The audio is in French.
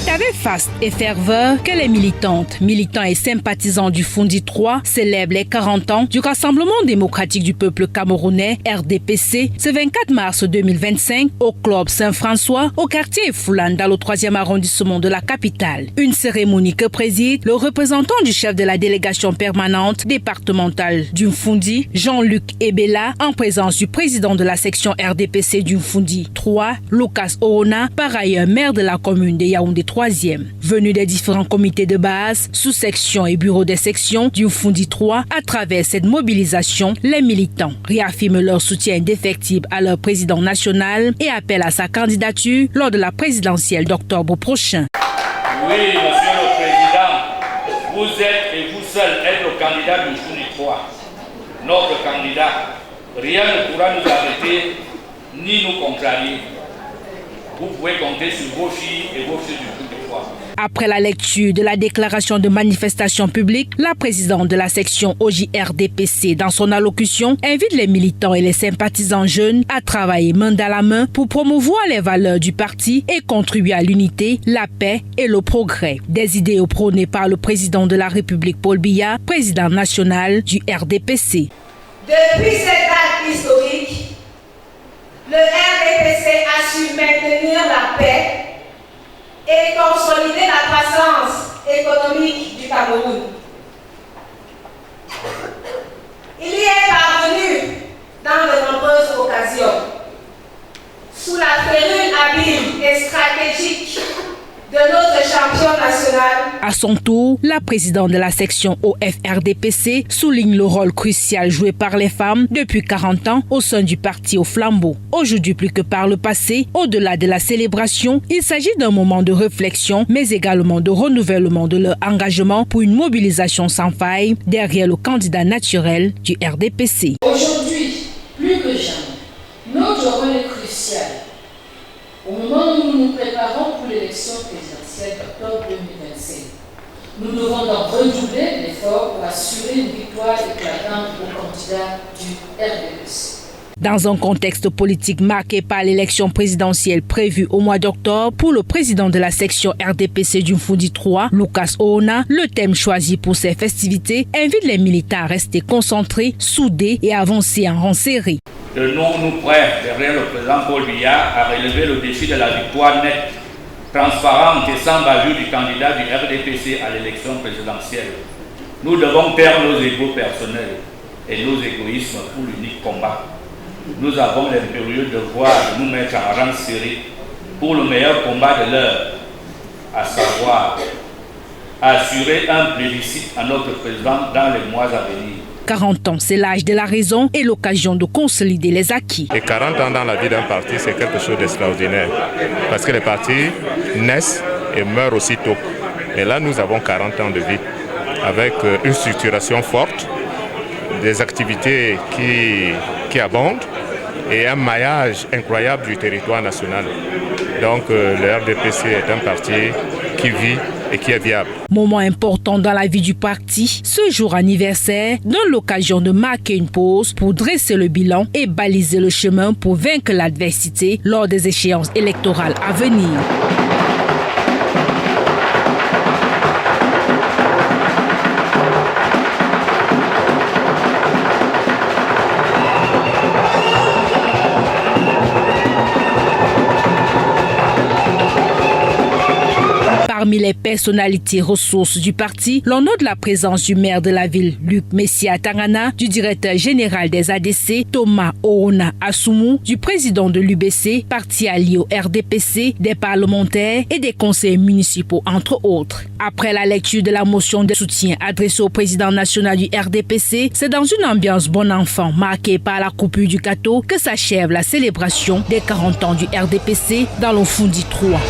C'est avec faste et ferveur que les militantes, militants et sympathisants du Fundi 3 célèbrent les 40 ans du Rassemblement démocratique du peuple camerounais, RDPC, ce 24 mars 2025 au Club Saint-François, au quartier Foulane, dans le 3e arrondissement de la capitale. Une cérémonie que préside le représentant du chef de la délégation permanente départementale du Fundi, Jean-Luc Ebela, en présence du président de la section RDPC du Fundi 3, Lucas Oona, par ailleurs maire de la commune de Yaoundé 3e. Venu des différents comités de base, sous-sections et bureaux des sections du Fundi 3, à travers cette mobilisation, les militants réaffirment leur soutien indéfectible à leur président national et appellent à sa candidature lors de la présidentielle d'octobre prochain. Oui, monsieur le président, vous êtes et vous seul êtes le candidat du Fundi 3. Notre candidat, rien ne pourra nous arrêter ni nous contrarier. Vous pouvez compter sur vos filles et vos filles du Fundi 3. Après la lecture de la déclaration de manifestation publique, la présidente de la section OJRDPC, dans son allocution, invite les militants et les sympathisants jeunes à travailler main dans la main pour promouvoir les valeurs du parti et contribuer à l'unité, la paix et le progrès. Des idées prônées par le président de la République, Paul Biya, président national du RDPC. Depuis cette date historique, le RDPC a su maintenir la paix et consolider la croissance économique du Cameroun. Il y est parvenu dans de nombreuses occasions, sous la férule habile et stratégique de notre champion national. À son tour, la présidente de la section OFRDPC souligne le rôle crucial joué par les femmes depuis 40 ans au sein du parti au flambeau. Aujourd'hui plus que par le passé, au-delà de la célébration, il s'agit d'un moment de réflexion, mais également de renouvellement de leur engagement pour une mobilisation sans faille derrière le candidat naturel du RDPC. Aujourd'hui, plus que jamais, notre rôle est crucial. Au moment où nous nous préparons pour l'élection présidentielle d'octobre 2025, nous devons donc redoubler l'effort pour assurer une victoire éclatante au candidat du RDPC. Dans un contexte politique marqué par l'élection présidentielle prévue au mois d'octobre pour le président de la section RDPC du Fundi 3, Lucas Oona, le thème choisi pour ces festivités invite les militants à rester concentrés, soudés et avancer en rang serré. Tenons-nous prêts, derrière le président Paul Biya, à relever le défi de la victoire nette, transparente et sans bavure du candidat du RDPC à l'élection présidentielle. Nous devons perdre nos égos personnels et nos égoïsmes pour l'unique combat. Nous avons l'impérieux devoir de nous mettre en rang serré pour le meilleur combat de l'heure, à savoir assurer un plébiscite à notre président dans les mois à venir. 40 ans, c'est l'âge de la raison et l'occasion de consolider les acquis. Et 40 ans dans la vie d'un parti, c'est quelque chose d'extraordinaire. Parce que les partis naissent et meurent aussitôt. Et là, nous avons 40 ans de vie, avec une structuration forte, des activités qui abondent et un maillage incroyable du territoire national. Donc le RDPC est un parti qui vit et qui est viable. Moment important dans la vie du parti, ce jour anniversaire donne l'occasion de marquer une pause pour dresser le bilan et baliser le chemin pour vaincre l'adversité lors des échéances électorales à venir. Parmi les personnalités ressources du parti, l'on note la présence du maire de la ville, Luc Messia Tangana, du directeur général des ADC, Thomas Oona Assoumou, du président de l'UBC, parti allié au RDPC, des parlementaires et des conseillers municipaux, entre autres. Après la lecture de la motion de soutien adressée au président national du RDPC, c'est dans une ambiance bon enfant marquée par la coupure du gâteau que s'achève la célébration des 40 ans du RDPC dans le Fundi 3.